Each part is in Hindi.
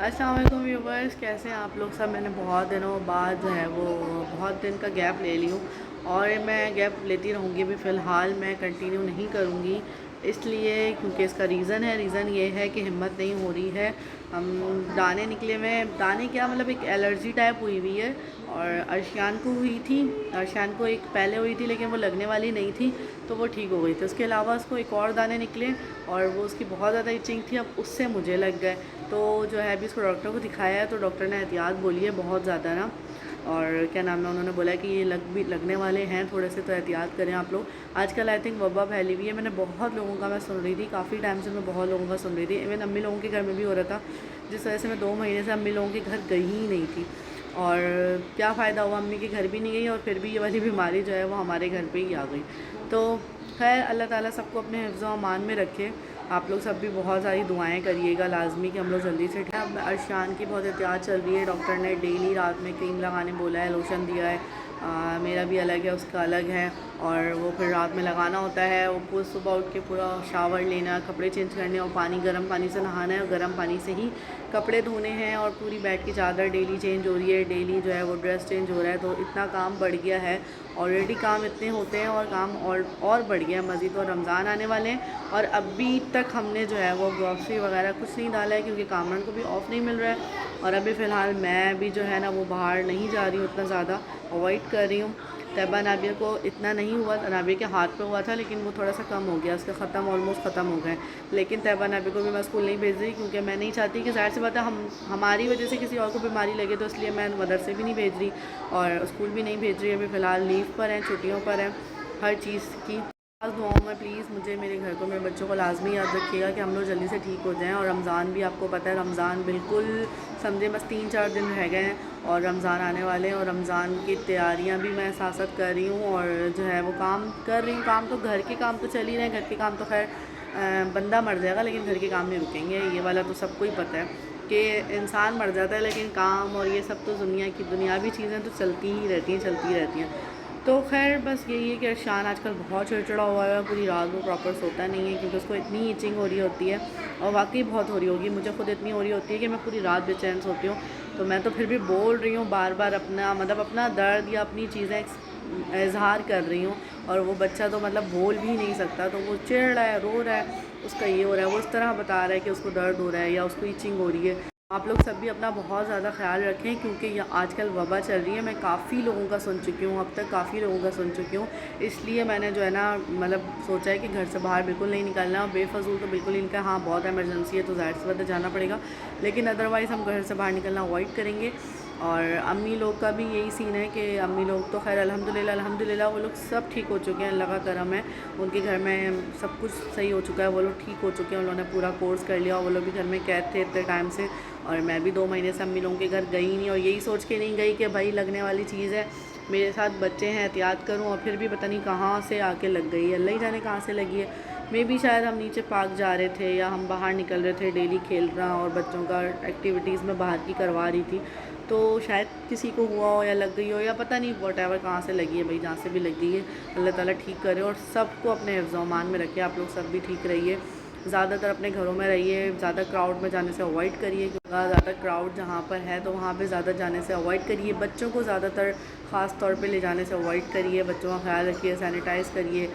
अस्सलाम वालेकुम व्यूवर्स, कैसे हैं आप लोग सब। मैंने बहुत दिनों बाद जो है वो बहुत दिन का गैप ले ली हूँ और मैं गैप लेती रहूँगी भी। फ़िलहाल मैं कंटिन्यू नहीं करूँगी इसलिए क्योंकि इसका रीज़न ये है कि हिम्मत नहीं हो रही है। हम दाने निकले हुए, दाने क्या मतलब एक एलर्जी टाइप हुई हुई है। और अर्शियान को हुई थी, अर्शियान को एक पहले हुई थी लेकिन वो लगने वाली नहीं थी तो वो ठीक हो गई थी। उसके अलावा उसको एक और दाने निकले और वो उसकी बहुत ज़्यादा इचिंग थी, अब उससे मुझे लग गए। तो जो है अभी इसको डॉक्टर को दिखाया है तो डॉक्टर ने एहतियात बोली है बहुत ज़्यादा ना। और क्या नाम है, उन्होंने बोला कि ये लगने वाले हैं थोड़े से, तो एहतियात करें आप लोग। आजकल आई थिंक वबा फैली हुई है। मैंने बहुत लोगों का मैं सुन रही थी, काफ़ी टाइम से मैं बहुत लोगों का सुन रही थी। इवन अम्मी लोगों के घर में भी हो रहा था, जिस वजह से मैं 2 महीने से अम्मी लोगों के घर गई ही नहीं थी। और क्या फ़ायदा हुआ, अम्मी के घर भी नहीं गई और फिर भी ये वाली बीमारी जो है वो हमारे घर पे ही आ गई। तो खैर अल्लाह ताला सबको अपने हिफ्ज़ व अमान में रखे। आप लोग सब भी बहुत सारी दुआएं करिएगा लाजमी कि हम लोग जल्दी से ठीक है। अब अर्शियान की बहुत एहतियात चल रही है। डॉक्टर ने डेली रात में क्रीम लगाने बोला है, लोशन दिया है। मेरा भी अलग है, उसका अलग है। और वो फिर रात में लगाना होता है। वो सुबह उठ के पूरा शावर लेना, कपड़े चेंज करने और गर्म पानी से नहाना है और गर्म पानी से ही कपड़े धोने हैं। और पूरी बेड की चादर डेली चेंज हो रही है, डेली जो है वो ड्रेस चेंज हो रहा है। तो इतना काम बढ़ गया है, ऑलरेडी काम इतने होते हैं और काम और बढ़ गया मज़ीद। और रमज़ान आने वाले हैं और अभी तक हमने जो है वो ग्रॉसरी वगैरह कुछ नहीं डाला है क्योंकि कामरान को भी ऑफ़ नहीं मिल रहा है। और अभी फ़िलहाल मैं भी जो है ना वो बाहर नहीं जा रही हूँ, उतना ज़्यादा अवॉइड कर रही हूँ। तैयबा नाबिया को इतना नहीं हुआ, नाबिया के हाथ पे हुआ था लेकिन वो थोड़ा सा कम हो गया, उसके ख़त्म ऑलमोस्ट ख़त्म हो गए। लेकिन तैयबा नाबिया को भी मैं स्कूल नहीं भेज रही क्योंकि मैं नहीं चाहती कि ज़ाहिर सी बात है हमारी वजह से किसी और को बीमारी लगे, तो इसलिए मैं मदरसे भी नहीं भेज रही और स्कूल भी नहीं भेज रही। अभी फ़िलहाल लीव पर हैं, छुट्टियों पर हैं हर चीज़ की। दुआओं में प्लीज़ मुझे, मेरे घर को, मेरे बच्चों को लाजमी याद रखिएगा कि हम लोग जल्दी से ठीक हो जाएं। और रमज़ान भी आपको पता है, रमज़ान बिल्कुल समझे बस 3-4 दिन रह गए हैं और रमज़ान आने वाले हैं। और रमज़ान की तैयारियां भी मैं साथ साथ कर रही हूँ और जो है वो काम कर रही हूँ। काम तो घर के काम तो चल ही रहे हैं, घर के काम तो खैर बंदा मर जाएगा लेकिन घर के काम नहीं रुकेंगे, ये वाला तो सबको ही पता है कि इंसान मर जाता है लेकिन काम और ये सब तो दुनियावी चीज़ें तो चलती ही रहती हैं, चलती रहती हैं। तो खैर बस यही है कि अर्शान आजकल बहुत चिड़चिड़ा हुआ है, पूरी रात वो प्रॉपर सोता नहीं है क्योंकि उसको इतनी ईचिंग हो रही होती है। और वाकई बहुत हो रही होगी, मुझे खुद इतनी हो रही होती है कि मैं पूरी रात बेचैन सोती हूँ। तो मैं तो फिर भी बोल रही हूँ बार बार अपना मतलब अपना दर्द या अपनी चीज़ें इजहार कर रही हूँ। और वो बच्चा तो मतलब बोल भी नहीं सकता, तो वो चिढ़ रहा है, रो रहा है, उसका ये हो रहा है, वो इस तरह बता रहा है कि उसको दर्द हो रहा है या उसको ईचिंग हो रही है। आप लोग सब भी अपना बहुत ज़्यादा ख़्याल रखें क्योंकि ये आजकल वबा चल रही है। मैं काफ़ी लोगों का सुन चुकी हूँ, अब तक काफ़ी लोगों का सुन चुकी हूँ। इसलिए मैंने जो है ना मतलब सोचा है कि घर से बाहर बिल्कुल नहीं निकलना, बेफजूल तो बिल्कुल नहीं निकलना। हाँ बहुत एमरजेंसी है तो ज़ाहिर सी बात है जाना पड़ेगा, लेकिन अदरवाइज़ हम घर से बाहर निकलना अवॉइड करेंगे। और अम्मी लोग का भी यही सीन है कि अम्मी लोग तो खैर अल्हम्दुलिल्लाह वो लोग सब ठीक हो चुके हैं, अल्लाह का करम है। उनके घर में सब कुछ सही हो चुका है, वो लोग ठीक हो चुके हैं, उन्होंने पूरा कोर्स कर लिया और वो लोग भी घर में कैद थे इतने टाइम से। और मैं भी 2 महीने से अम्मी लोगों के घर गई नहीं और यही सोच के नहीं गई कि भाई लगने वाली चीज़ है, मेरे साथ बच्चे हैं, एहतियात करूँ। और फिर भी पता नहीं कहाँ से आके लग गई है, अल्लाह ही जाने कहाँ से लगी है। मे भी शायद हम नीचे पार्क जा रहे थे या हम बाहर निकल रहे थे डेली खेलना और बच्चों का एक्टिविटीज़ में बाहर की करवा रही थी, तो शायद किसी को हुआ हो या लग गई हो या पता नहीं वॉटेवर कहाँ से लगी है। भाई जहाँ से भी लग गई है अल्लाह ताला ठीक करे और सबको अपने हिफ्ज़ व अमान में रखे। आप लोग सब भी ठीक रहिए, ज़्यादातर अपने घरों में रहिए, ज़्यादा क्राउड में जाने से अवॉइड करिए क्योंकि ज़्यादा क्राउड जहाँ पर है तो वहाँ पे ज़्यादा जाने से अवॉइड करिए। बच्चों को ज़्यादातर ख़ास तौर पे ले जाने से अवॉइड करिए, बच्चों का ख्याल रखिए, सैनिटाइज़ करिए।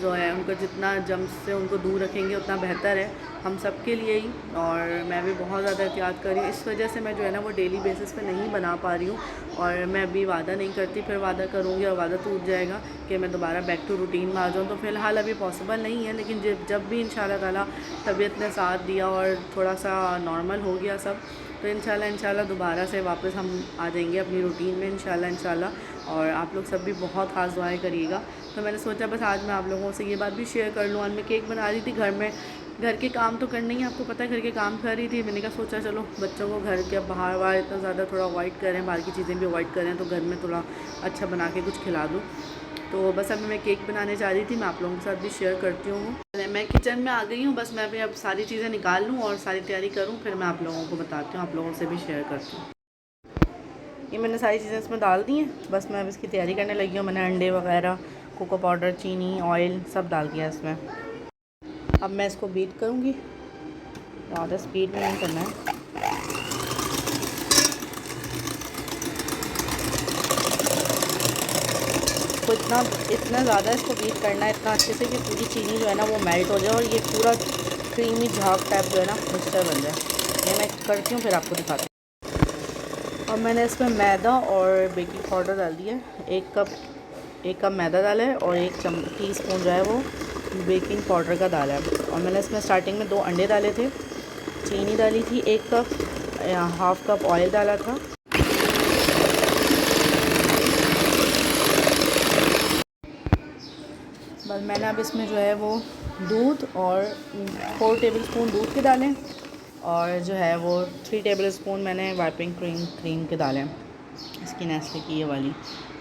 जो है उनको जितना जम्स से उनको दूर रखेंगे उतना बेहतर है हम सब के लिए ही। और मैं भी बहुत ज़्यादा एहतियात कर रही हूँ, इस वजह से मैं जो है ना वो डेली बेसिस पे नहीं बना पा रही हूँ। और मैं अभी वादा नहीं करती, फिर वादा करूँगी और वादा टूट जाएगा कि मैं दोबारा बैक टू रूटीन में आ जाऊँ। तो फ़िलहाल अभी पॉसिबल नहीं है, लेकिन जब भी इंशाल्लाह ताला तबीयत ने साथ दिया और थोड़ा सा नॉर्मल हो गया सब, तो इंशाल्लाह दोबारा से वापस हम आ जाएंगे अपनी रूटीन में इंशाल्लाह। और आप लोग सब भी बहुत ख़ास दुआएं करिएगा। तो मैंने सोचा बस आज मैं आप लोगों से ये बात भी शेयर कर लूँ। आज मैं केक बना रही थी घर में, घर के काम तो करने ही, आपको पता है घर के काम कर रही थी। मैंने कहा सोचा चलो बच्चों को घर के बाहर इतना ज़्यादा थोड़ा अवॉइड करें, बाहर की चीज़ें भी अवॉइड करें, तो घर में थोड़ा अच्छा बना के कुछ खिला दूँ। तो बस अभी मैं केक बनाने जा रही थी, मैं आप लोगों के साथ भी शेयर करती हूँ। मैं किचन में आ गई हूँ, बस मैं भी अब सारी चीज़ें निकाल लूँ और सारी तैयारी करूँ, फिर मैं आप लोगों को बताती हूँ, आप लोगों से भी शेयर करती हूँ। ये मैंने सारी चीज़ें इसमें डाल दी हैं, बस मैं अब इसकी तैयारी करने लगी हूँ। मैंने अंडे वगैरह, कोको पाउडर, चीनी, ऑयल सब डाल दिया इसमें। अब मैं इसको बीट करूँगी, ज़्यादा स्पीड में नहीं करना है। तो इतना ज़्यादा इसको बीट करना है, इतना अच्छे से कि पूरी चीनी जो है ना वो मेल्ट हो जाए और ये पूरा क्रीमी झाग टाइप जो है ना मिक्सचर बन जाए। ये मैं करती हूँ फिर आपको दिखाती हूँ। और मैंने इसमें मैदा और बेकिंग पाउडर डाल दिया। एक कप मैदा डाला है और 1 टीस्पून जो है वो बेकिंग पाउडर का डाला है। और मैंने इसमें स्टार्टिंग में 2 अंडे डाले थे, चीनी डाली थी 1 कप, हाफ़ कप ऑयल डाला था। बस मैंने अब इसमें जो है वो दूध और 4 टेबलस्पून दूध के डालें और जो है वो 3 टेबलस्पून मैंने व्हिपिंग क्रीम के डालें। इसकी नेस्ले की ये वाली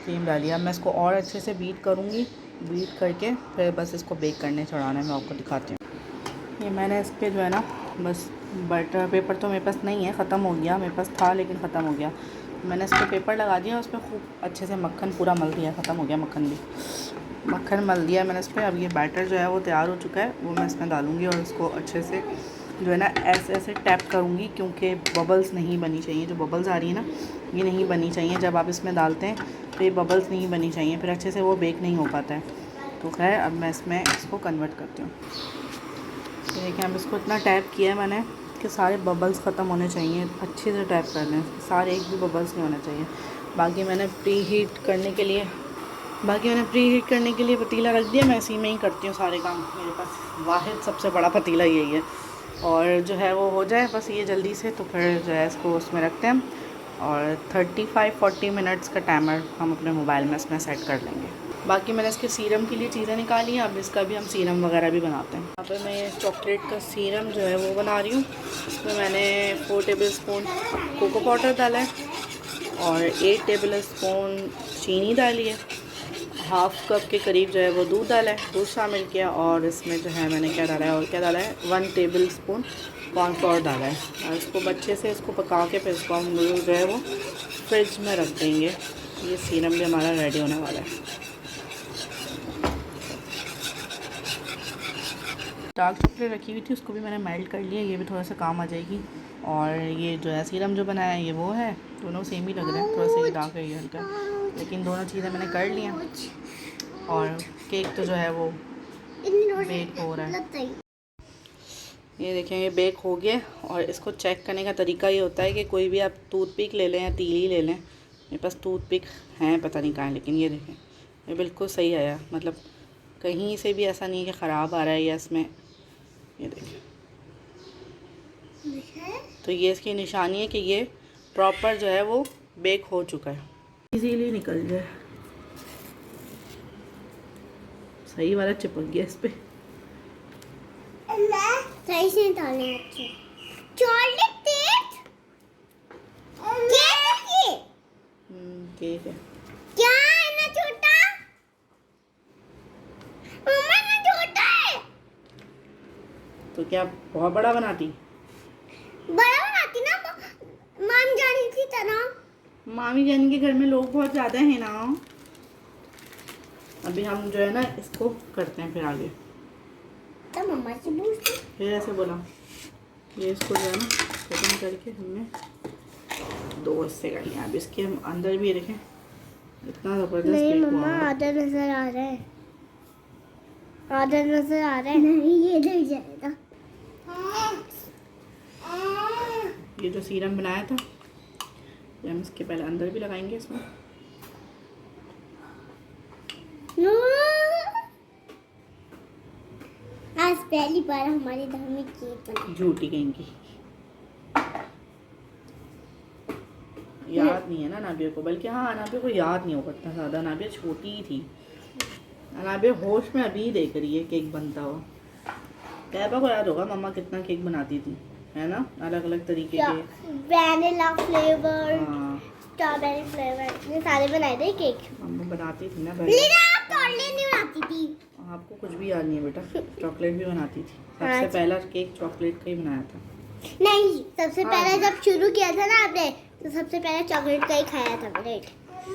क्रीम डाली। अब मैं इसको और अच्छे से बीट करूँगी, बीट करके फिर बस इसको बेक करने चढ़ाना है। मैं आपको दिखाती हूँ। ये मैंने इस पर जो है ना बस बटर पेपर तो मेरे पास नहीं है, ख़त्म हो गया, मेरे पास था लेकिन ख़त्म हो गया। मैंने इस पर पेपर लगा दिया, उस पर खूब अच्छे से मक्खन पूरा मल दिया, ख़त्म हो गया मक्खन मल दिया मैंने इस पर। अब ये बैटर जो है वो तैयार हो चुका है, वो मैं इसमें डालूँगी और इसको अच्छे से जो है ना ऐसे टैप करूँगी, क्योंकि बबल्स नहीं बनी चाहिए। जो बबल्स आ रही है ना ये नहीं बनी चाहिए, जब आप इसमें डालते हैं तो ये बबल्स नहीं बनी चाहिए, फिर अच्छे से वो बेक नहीं हो पाता है। तो खैर अब मैं इसमें इसको कन्वर्ट करती हूँ। तो देखिए अब इसको इतना टैप किया है मैंने कि सारे बबल्स ख़त्म होने चाहिए, अच्छे से टैप कर लें, सारे एक भी बबल्स नहीं होने चाहिए। बाकी मैंने प्री हीट करने के लिए पतीला रख दिया। मैं इसी में ही करती हूँ सारे काम, मेरे पास वाहिद सबसे बड़ा पतीला यही है। और जो है वो हो जाए बस ये जल्दी से, तो फिर जो है इसको उसमें रखते हैं और 35-40 मिनट्स का टाइमर हम अपने मोबाइल में इसमें सेट कर लेंगे। बाकी मैंने इसके सीरम के लिए चीज़ें निकाली हैं, अब इसका भी हम सीरम वगैरह भी बनाते हैं। यहाँ पर मैं ये चॉकलेट का सीरम जो है वो बना रही हूँ। इसमें मैंने 4 टेबलस्पून कोको पाउडर डाला है और 8 टेबलस्पून चीनी डाली है, हाफ़ कप के करीब जो है वो दूध डाला है, दूध शामिल किया। और इसमें जो है मैंने क्या डाला है 1 टेबलस्पून कॉर्नफ्लोर डाला है। और इसको अच्छे से इसको पका के फिर इसको हम जो है वो फ्रिज में रख देंगे। ये सीरम भी हमारा रेडी होने वाला है। डार्क चॉकलेट रखी हुई थी, उसको भी मैंने मेल्ट कर लिया, ये भी थोड़ा सा काम आ जाएगी। और ये जो है सीरम जो बनाया है ये वो है, दोनों सेम ही लग रहे हैं, थोड़ा सा ये डार्क है ये हल्का, लेकिन दोनों चीज़ें मैंने कर ली हैं। और केक तो जो है वो बेक हो रहा है। ये देखें ये बेक हो गया। और इसको चेक करने का तरीका ये होता है कि कोई भी आप टूथपिक ले लें या तीली ले लें, मेरे पास टूथपिक हैं पता नहीं कहाँ है, लेकिन ये देखें ये बिल्कुल सही आया, मतलब कहीं से भी ऐसा नहीं है कि ख़राब आ रहा है या इसमें, ये देखें। तो ये इसकी निशानी है कि ये प्रॉपर जो है वो बेक हो चुका है, इजीली निकल जाए। सही वाला चिपक गया इस पे। सही से डालने अच्छे चॉकलेट केक केक है क्या है ना छोटा, मम्मा ना छोटा है। तो क्या बहुत बड़ा बनाती ना माम जानी की तरह। मामी जान के घर में लोग बहुत ज़्यादा हैं ना। अभी हम जो है ना इसको करते हैं फिर आगे। तो मम्मा से पूछते फिर ऐसे बोला ये इसको जो है ना कटिंग करके हमने 2 हिस्से कर लिया। अब इसके हम अंदर भी देखें इतना ज़बरदस्त नहीं केक मम्मा हुआ। आधा नजर आ रहा है, आधा नजर आ रहा है। नहीं ये डर जाएगा। ये जो सीरम बनाया था ये हम इसके पहले अंदर भी लगाएंगे इसमें। आज पहली बार हमारे घर में केक बना। झूठी कहेंगी, याद नहीं है ना अनाबिया को, बल्कि हाँ अनाबिया को याद नहीं होगा इतना ज़्यादा, अनाबिया छोटी ही थी। अनाबिया होश में अभी देख रही है केक बनता हुआ। तैयबा को याद होगा मम्मा कितना केक बनाती थी, है ना, अलग अलग तरीके के, वैनिला फ्लेवर, हाँ स्ट्रॉबेरी फ्लेवर, ये सारे बनाए थे केक। मम्मा बनाती थी ना लेकिन आप चॉकलेट नहीं बनाती थी। आपको कुछ भी याद नहीं है बेटा, चॉकलेट भी बनाती थी। सबसे पहला केक चॉकलेट का ही बनाया था। नहीं सबसे पहले जब शुरू किया था ना आपने, तो सबसे पहले चॉकलेट का ही खाया था मैंने।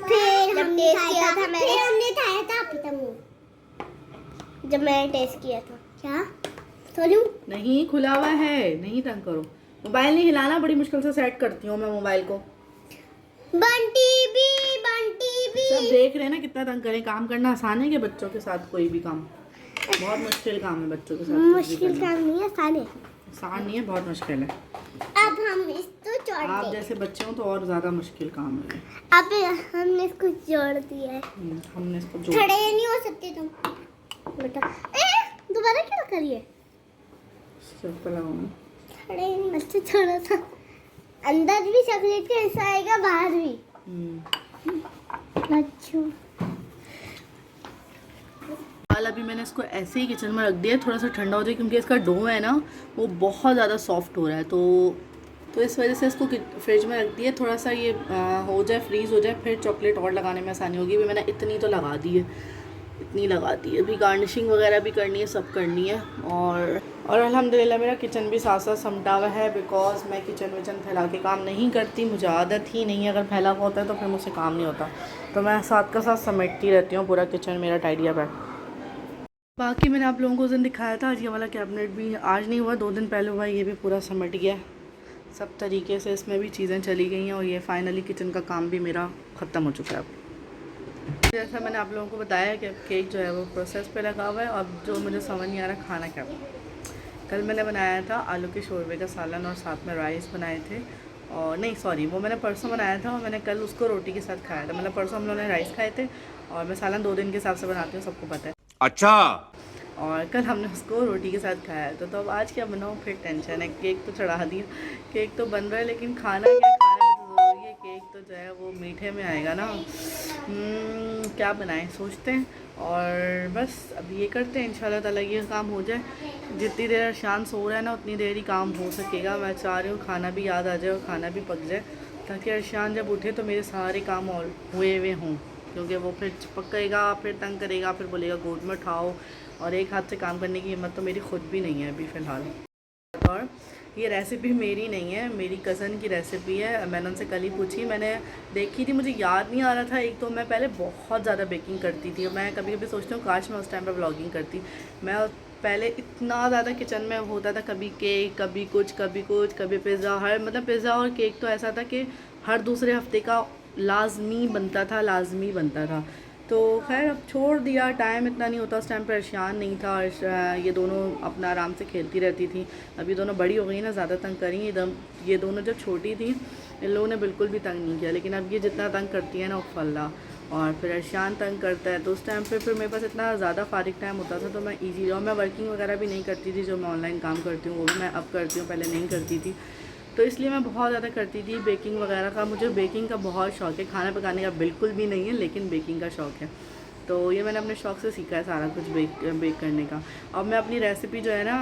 फिर हमने किया था मैंने, फिर हमने खाया था जब मैंने टेस्ट किया था। क्या खोलूं? नहीं खुला हुआ है, नहीं तंग करो, मोबाइल नहीं हिलाना, बड़ी मुश्किल से सेट करती हूँ मैं मोबाइल को। बंटी भी सब देख रहे हैं ना कितना तंग करें। काम करना आसान है कि बच्चों के साथ कोई भी काम? बहुत मुश्किल काम है बच्चों के साथ। मुश्किल काम नहीं है, आसान है। आसान नहीं है, बहुत मुश्किल है। अब हम इसको जोड़ आप दें। जैसे बच्चे हो तो और ज़्यादा मुश्किल काम है। अब हमने इसको जोड़ दिया है। हमने इसको खड़े नहीं हो सकते तुम बेटा। दोबारा क्या करिए? सब पे लगाऊंगा। खड़े नहीं, अच्छा छोड़ा था। अंदर भी चॉकलेट का हिस्सा आएगा, बाहर भी। अच्छा हाल अभी मैंने इसको ऐसे ही किचन में रख दिया है, थोड़ा सा ठंडा हो जाए, क्योंकि इसका डो है ना वो बहुत ज़्यादा सॉफ्ट हो रहा है। तो इस वजह से इसको फ्रिज में रख दिया, थोड़ा सा ये हो जाए, फ्रीज़ हो जाए, फिर चॉकलेट और लगाने में आसानी होगी। भी मैंने इतनी तो लगा दी है, इतनी लगा दी है। अभी गार्निशिंग वगैरह भी करनी है, सब करनी है। और अल्हम्दुलिल्लाह मेरा किचन भी साथ साथ समटा हुआ है, बिकॉज मैं किचन विचन फैला के काम नहीं करती, मुझे आदत ही नहीं है। अगर फैला हुआ होता है तो फिर मुझसे काम नहीं होता, तो मैं साथ का साथ समेटती रहती हूँ पूरा किचन मेरा टाइडी अप है। बाकी मैंने आप लोगों को उस दिन दिखाया था, आज ये वाला कैबिनेट भी आज नहीं हुआ, 2 दिन पहले हुआ, ये भी पूरा समेट गया सब तरीके से। इसमें भी चीज़ें चली गई हैं और ये फाइनली किचन का काम भी मेरा ख़त्म हो चुका है अब। जैसा मैंने आप लोगों को बताया कि केक जो है वो प्रोसेस पे लगा हुआ है। अब जो मुझे समझ नहीं आ रहा खाना क्या। कल मैंने बनाया था आलू के शोरबे का सालन और साथ में राइस बनाए थे। और नहीं सॉरी, वो मैंने परसों बनाया था और मैंने कल उसको रोटी के साथ खाया था। मतलब परसों हम लोगों ने राइस खाए थे और मैं सालन 2 दिन के हिसाब से बनाती हूँ, सबको पता है। अच्छा। और कल हमने उसको रोटी के साथ खाया था। तो अब आज क्या बनाऊँ, फिर टेंशन है। केक तो चढ़ा दिया, केक तो बन रहा है, लेकिन खाना क्या, खाने में तो ज़रूरी है। केक तो जो है वो मीठे में आएगा ना। क्या बनाएं सोचते हैं। और बस अब ये करते हैं, इंशाल्लाह ताला ये काम हो जाए। जितनी देर अरशान सो रहा है ना उतनी देर ही काम हो सकेगा। मैं चाह रही हूँ खाना भी याद आ जाए और खाना भी पक जाए, ताकि अरशान जब उठे तो मेरे सारे काम और हुए हुए हों। क्योंकि वो फिर पकेगा, फिर तंग करेगा, फिर बोलेगा गोद में उठाओ, और एक हाथ से काम करने की हिम्मत तो मेरी खुद भी नहीं है अभी फ़िलहाल। और ये रेसिपी मेरी नहीं है, मेरी कज़न की रेसिपी है। मैंने उनसे कल ही पूछी, मैंने देखी थी, मुझे याद नहीं आ रहा था। एक तो मैं पहले बहुत ज़्यादा बेकिंग करती थी। मैं कभी कभी सोचती हूँ काश मैं उस टाइम पर व्लॉगिंग करती। मैं पहले इतना ज़्यादा किचन में होता था, कभी केक, कभी कुछ, कभी पिज़्ज़ा। हर मतलब पिज़्ज़ा और केक तो ऐसा था कि हर दूसरे हफ्ते का लाजमी बनता था। तो खैर अब छोड़ दिया, टाइम इतना नहीं होता। उस टाइम पर अर्शान नहीं था और ये दोनों अपना आराम से खेलती रहती थी। अभी दोनों बड़ी हो गई ना, ज़्यादा तंग करी। ये दोनों जब छोटी थी इन लोगों ने बिल्कुल भी तंग नहीं किया, लेकिन अब ये जितना तंग करती है ना उफ़ल्ला। और फिर अर्शान तंग करता है, तो उस टाइम पे फिर मेरे पास इतना ज़्यादा फारिग टाइम होता था तो मैं ईजी। और मैं वर्किंग वगैरह भी नहीं करती थी, जो मैं ऑनलाइन काम करती हूँ वो भी मैं अब करती हूँ, पहले नहीं करती थी। तो इसलिए मैं बहुत ज़्यादा करती थी बेकिंग वगैरह का। मुझे बेकिंग का बहुत शौक़ है, खाना पकाने का बिल्कुल भी नहीं है, लेकिन बेकिंग का शौक़ है। तो ये मैंने अपने शौक़ से सीखा है सारा कुछ बेक करने का। अब मैं अपनी रेसिपी जो है ना,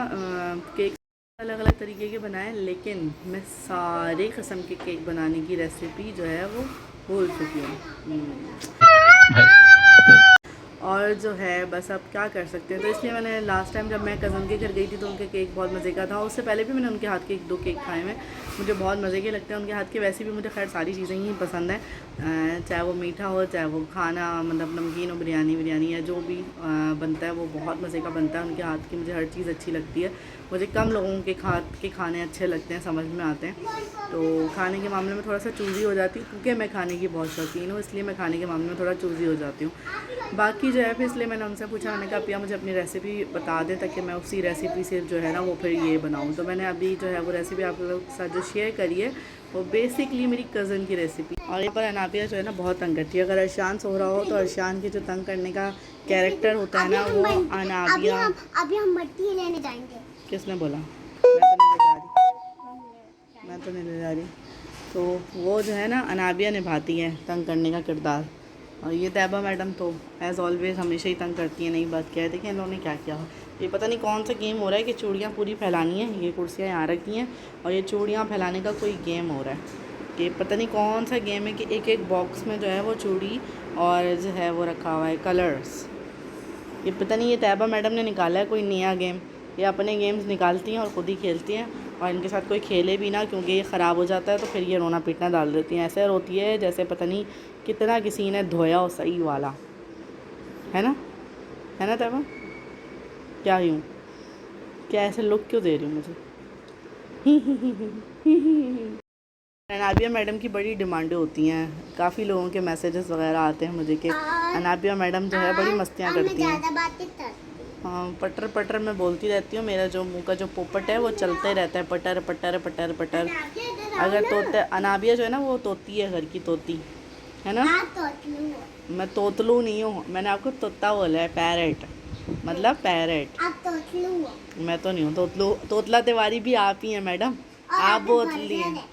केक अलग अलग तरीके के बनाए, लेकिन मैं सारे किस्म के केक बनाने की रेसिपी जो है वो भूल चुकी हूँ। और जो है बस अब क्या कर सकते हैं। तो इसलिए मैंने लास्ट टाइम जब मैं कज़न के घर गई थी तो उनके केक बहुत मज़े का था। उससे पहले भी मैंने उनके हाथ के 1-2 केक खाए हैं, मुझे बहुत मज़े के लगते हैं उनके हाथ के। वैसे भी मुझे खैर सारी चीज़ें ही पसंद हैं, चाहे वो मीठा हो, चाहे वो खाना मतलब नमकीन हो, बिरयानी या जो भी बनता है वो बहुत मज़े का बनता है। उनके हाथ की मुझे हर चीज़ अच्छी लगती है। मुझे कम लोगों के हाथ के खाने अच्छे लगते हैं, समझ में आते हैं। तो खाने के मामले में थोड़ा सा चूज़ी हो जाती हूँ, क्योंकि मैं खाने की बहुत शौकीन हूँ, इसलिए मैं खाने के मामले में थोड़ा चूज़ी हो जाती हूँ। बाकी जो है फिर इसलिए मैंने उनसे पूछा, मैंने कहा पिया मुझे अपनी रेसिपी बता दें ताकि मैं उसी रेसिपी से जो है ना वो फिर ये बनाऊँ। तो मैंने अभी जो है वो रेसिपी आप लोगों के साथ जो शेयर करी है वो बेसिकली मेरी कज़न की रेसिपी। और यहाँ पर अनाबिया जो है ना बहुत तंग करती है। अगर अर्शान सो रहा हो तो अर्शान की जो तंग करने का कैरेक्टर होता है ना वो अनाबिया। अभी हम मट्टी लेने जाएंगे। किसने बोला? मैं तो नहीं ले जा रही। तो वो जो है ना अनाबिया निभाती है तंग करने का किरदार। और ये तैबा मैडम तो एज़ ऑलवेज़ हमेशा ही तंग करती है। नई बात क्या है, देखिए इन लोगों ने क्या किया। ये पता नहीं कौन सा गेम हो रहा है कि चूड़ियाँ पूरी फैलानी है। ये कुर्सियाँ यहाँ रखी हैं और ये चूड़ियाँ फैलाने का कोई गेम हो रहा है। कि पता नहीं कौन सा गेम है कि एक एक बॉक्स में जो है वो चूड़ी और जो है वो रखा हुआ है कलर्स। ये पता नहीं ये तैबा मैडम ने निकाला है कोई नया गेम। ये अपने गेम्स निकालती हैं और ख़ुद ही खेलती हैं, और इनके साथ कोई खेले भी ना, क्योंकि ये ख़राब हो जाता है तो फिर ये रोना पीटना डाल देती हैं। ऐसे रोती है जैसे पता नहीं कितना किसी ने धोया हो सही वाला, है ना तैबा? क्या यूँ क्या ऐसे लुक क्यों दे रही हूँ मुझे? अनाबिया मैडम की बड़ी डिमांडें होती हैं, काफ़ी लोगों के मैसेजेस वगैरह आते हैं मुझे कि अनाबिया मैडम जो है बड़ी मस्तियाँ करती हैं। हाँ, पटर पटर मैं बोलती रहती हूँ, मेरा जो मुंह का जो पोपट है वो चलते रहता है, पटर पटर पटर पटर। अगर तोते अनाबिया जो है ना वो तोती है, घर की तोती है ना। मैं तोतलू नहीं हूँ, मैंने आपको तोता बोला है, पैरेट मतलब पैरेट। मैं तो नहीं हूँ तोतलू, तोतला तिवारी भी आप ही हैं मैडम, आप बोतली हैं।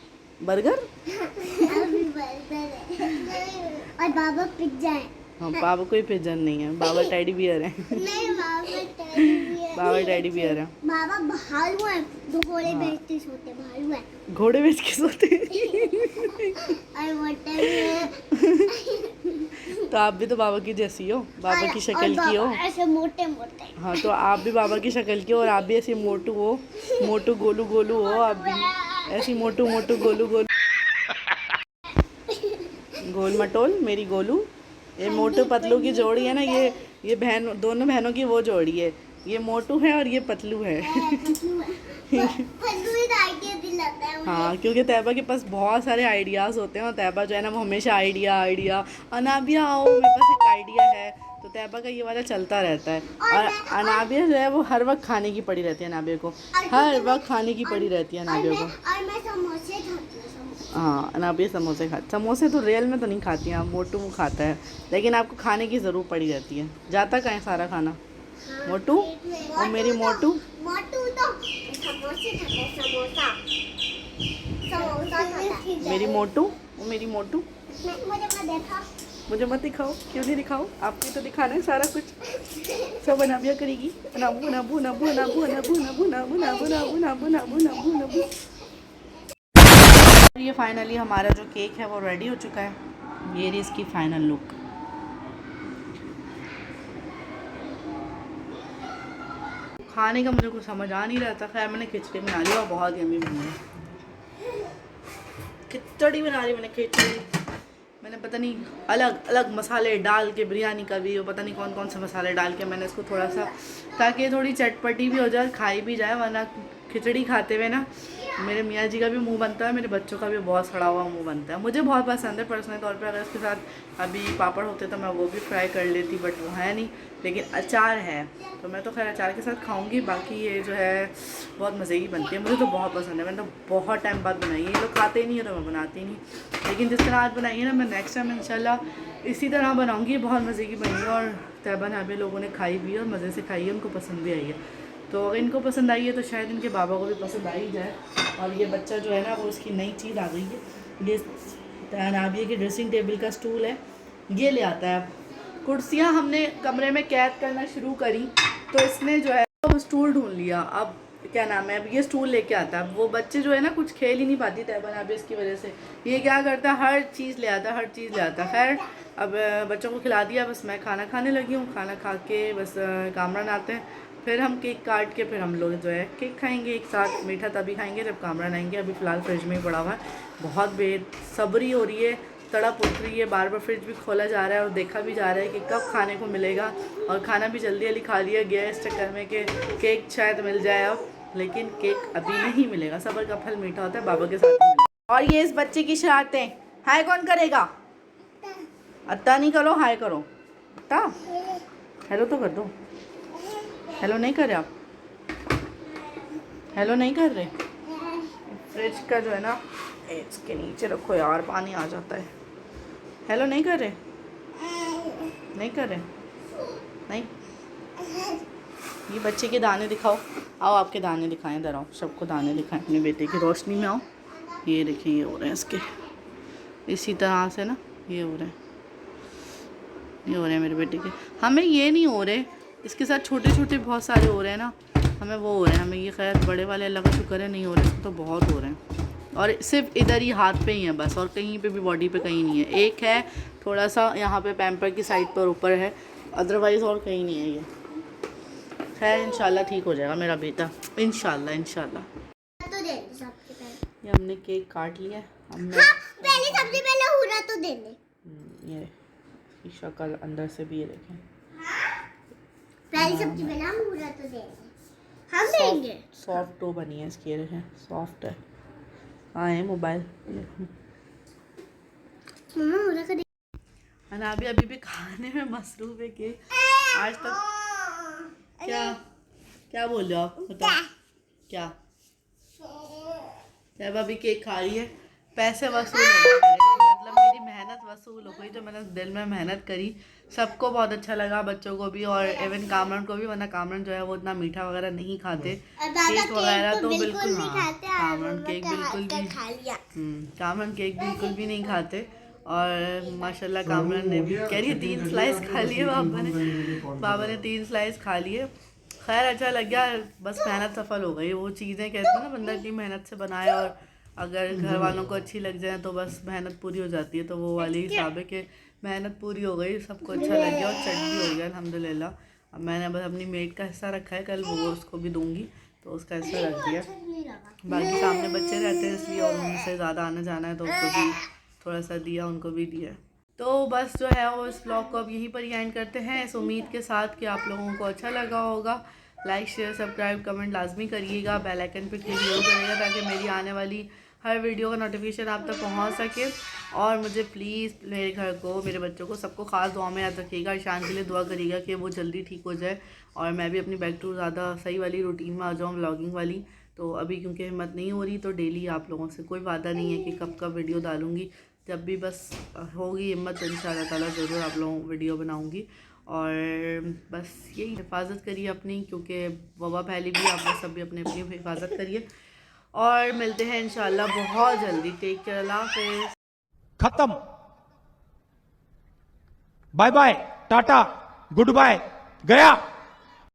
बर्गर और बाबा पिज्जा है। हाँ, बाबा कोई पिजन नहीं है, बाबा टेडी बियर है। नहीं, बाबा टेडी बियर है। बाबा भालू है, दो घोड़े बेच के सोते भालू है। घोड़े बेच के सोते और मोटे भी है। तो आप भी तो बाबा की जैसी हो, बाबा की शक्ल की हो। ऐसे मोटे मोटे। हाँ, तो आप भी बाबा की शक्ल की हो और आप भी ऐसी मोटू हो, मोटू गोलू गोलू हो आप भी, ऐसी मोटू मोटू गोलू गोलू गोल मटोल मेरी गोलू। ये मोटू पतलू की जोड़ी है ना, ये बहन, दोनों बहनों की वो जोड़ी है, ये मोटू है और ये पतलू है। हाँ, क्योंकि तैयबा के पास बहुत सारे आइडियाज़ होते हैं और तैयबा जो है ना वो हमेशा आइडिया अनाबिया आओ मेरे पास एक आइडिया है, तो तैयबा का ये वाला चलता रहता है। और अनाबिया जो है वो हर वक्त खाने की पड़ी रहती है, अनाबिया को हर वक्त खाने की पड़ी रहती है अनाबिया को। हाँ, अनाबिया समोसे समोसे तो रियल में तो नहीं खाती हैं, मोटू वो खाता है, लेकिन आपको खाने की ज़रूर पड़ी रहती है। जाता कहाँ है सारा खाना मोटू और मेरी मोटू। मेरी मोटू वो मेरी मोटू। मुझे मत दिखाओ, क्यों नहीं दिखाओ, आपको तो दिखाना है सारा कुछ, सब अनाबिया करेगी। अनाबू अनाबू अनाबू अनाबू अनाबू अनाबू अनाबू अनाबू अनाबू अनाबू अनाबू अनाबू। ये फाइनली हमारा जो केक है वो रेडी हो चुका है, ये रही इसकी फाइनल लुक। खाने का मुझे कुछ समझ आ नहीं रहा था, खैर मैंने खिचड़ी बना ली और बहुत यम्मी बनी है। खिचड़ी बना ली मैंने, खिचड़ी मैंने पता नहीं अलग अलग मसाले डाल के, बिरयानी का भी पता नहीं कौन कौन से मसाले डाल के मैंने इसको थोड़ा सा, ताकि थोड़ी चटपटी भी हो जाए, खाई भी जाए, वरना खिचड़ी खाते हुए ना मेरे मियाँ जी का भी मुंह बनता है, मेरे बच्चों का भी बहुत सड़ा हुआ मुंह बनता है। मुझे बहुत पसंद है पर्सनल तौर पे, अगर इसके साथ अभी पापड़ होते तो मैं वो भी फ्राई कर लेती, बट वो है नहीं, लेकिन अचार है तो मैं तो खैर अचार के साथ खाऊंगी। बाकी ये जो है बहुत मज़े की बनती है, मुझे तो बहुत पसंद है, मैंने तो बहुत टाइम बाद बनाई है, ये लोग खाते ही नहीं है तो मैं बनाती नहीं, लेकिन जिस तरह आज बनाई है ना मैं नेक्स्ट टाइम इंशाल्लाह इसी तरह बनाऊँगी। बहुत मज़े की बनी है और तैयबा नाबे लोगों ने खाई भी है और मज़े से खाई है, उनको पसंद भी आई है, तो अगर इनको पसंद आई है तो शायद इनके बाबा को भी पसंद आ ही जाए। और ये बच्चा जो है ना वो इसकी नई चीज़ आ गई है, ये नाबिया की ड्रेसिंग टेबल का स्टूल है, ये ले आता है। कुर्सियाँ हमने कमरे में कैद करना शुरू करी तो इसने जो है वो स्टूल ढूंढ लिया, अब क्या नाम है, अब ये स्टूल लेके आता है। वो बच्चे जो है ना कुछ खेल ही नहीं पाती तैयबा नाबिया इसकी वजह से, ये क्या करता है हर चीज़ ले आता, हर चीज़ ले आता। खैर अब बच्चों को खिला दिया, बस मैं खाना खाने लगी हूँ, खाना खा के बस कामरान आते हैं, फिर हम केक काट के फिर हम लोग जो है केक खाएंगे एक साथ, मीठा तभी खाएंगे जब कामरान आएंगे। अभी फ़िलहाल फ्रिज में ही पड़ा हुआ है, बहुत बेसब्री हो रही है, तड़प उठ रही है, बार बार फ्रिज भी खोला जा रहा है और देखा भी जा रहा है कि कब खाने को मिलेगा, और खाना भी जल्दी जल्दी खा लिया गया इस चक्कर में कि केक शायद मिल जाए अब, लेकिन केक अभी नहीं मिलेगा, सब्र का फल मीठा होता है, बाबा के साथ ही मिलेगा। और ये इस बच्चे की शरारतें, हाय कौन करेगा, अत्ता नहीं करो, हाय करो, अत्ता हेलो तो कर दो, हेलो नहीं कर रहे आप, हेलो नहीं कर रहे। फ्रिज का जो है ना इसके नीचे रखो यार, पानी आ जाता है। हेलो नहीं कर रहे, नहीं कर रहे, नहीं। ये बच्चे के दाने दिखाओ, आओ आपके दाने दिखाएं, इधर आओ, सबको दाने दिखाएं, अपने बेटे की रोशनी में आओ। ये देखिए ये हो रहे हैं इसके, इसी तरह से ना ये हो रहे हैं, ये हो रहे हैं मेरे बेटे के। हमें ये नहीं हो रहे, इसके साथ छोटे छोटे बहुत सारे हो रहे हैं ना, हमें वो हो रहे हैं, हमें ये खैर बड़े वाले अल्लाह का शुक्र है नहीं हो रहे, इसको तो बहुत हो रहे हैं, और सिर्फ इधर ही हाथ पे ही है बस, और कहीं पे भी बॉडी पे कहीं नहीं है। एक है थोड़ा सा यहाँ पे पैम्पर की साइड पर ऊपर है, अदरवाइज़ और कहीं नहीं है ये। खैर इंशाल्लाह ठीक हो जाएगा मेरा बेटा, इंशाल्लाह इंशाल्लाह। ये हमने केक काट लिया है, हमने पहले सबसे पहले हुरा तो दे दे, ये शक्ल अंदर से भी ये देखें, पहले सबसे पहले हम हुरा तो दे, हम देंगे। सॉफ्ट डो बनी है इसकी, ये देखें सॉफ्ट है, आए मोबाइल मम्मा उधर का अनाबी अभी भी खाने में मसरूफ है कि आज तक क्या क्या बोल रहे हो आप बताओ क्या जब अभी केक खा रही है पैसे वसूल हो गए मतलब मेरी मेहनत वसूल हो गई जो मैंने दिल में मेहनत करी सबको बहुत अच्छा लगा बच्चों को भी और इवन कामरन को भी वरना कामरन जो है वो इतना मीठा वगैरह नहीं खाते केक वगैरह तो बिल्कुल हाँ कामरन केक बिल्कुल भी कामरन केक बिल्कुल भी नहीं खाते और माशाल्लाह कामरन ने भी कह रही है 3 स्लाइस खा लिए बाबा ने 3 स्लाइस खा लिए खैर अच्छा लग गया बस मेहनत सफल हो गई वो चीज़ें कहते हैं ना बंदा इतनी मेहनत से बनाए और अगर घर वालों को अच्छी लग जाए तो बस मेहनत पूरी हो जाती है तो वो वाली हिसाब है कि मेहनत पूरी हो गई सबको अच्छा लग गया और चट भी हो गया अल्हम्दुलिल्लाह। अब मैंने बस अपनी मेड का हिस्सा रखा है कल वो उसको भी दूंगी तो उसका हिस्सा रख दिया बाकी सामने बच्चे रहते हैं इसलिए और उनसे ज़्यादा आना जाना है तो उसको भी थोड़ा सा दिया उनको भी दिया। तो बस जो है वो इस ब्लॉग को अब यहीं पर ही एंड करते हैं इस उम्मीद के साथ कि आप लोगों को अच्छा लगा होगा। लाइक शेयर सब्सक्राइब कमेंट लाजमी करिएगा बेल आइकन पर क्लिक जरूर करिएगा ताकि मेरी आने वाली हर वीडियो का नोटिफिकेशन आप तक पहुंच सके और मुझे प्लीज़ मेरे घर को मेरे बच्चों को सबको खास दुआ में याद रखिएगा ईशान के लिए दुआ करिएगा कि वो जल्दी ठीक हो जाए और मैं भी अपनी बैक टू ज़्यादा सही वाली रूटीन में आ जाऊँ व्लॉगिंग वाली। तो अभी क्योंकि हिम्मत नहीं हो रही तो डेली आप लोगों से कोई वादा नहीं है कि कब कब वीडियो डालूँगी जब भी बस होगी हिम्मत तो इंशाल्लाह ताला ज़रूर आप लोगों वीडियो बनाऊँगी और बस यही हिफाजत करिए अपनी क्योंकि वबा फैली भी आप लोग सब भी अपनी अपनी हिफाजत करिए और मिलते हैं इंशाल्लाह बहुत जल्दी। टेक केयर अल्लाह हाफिज़। खत्म bye bye tata goodbye गया।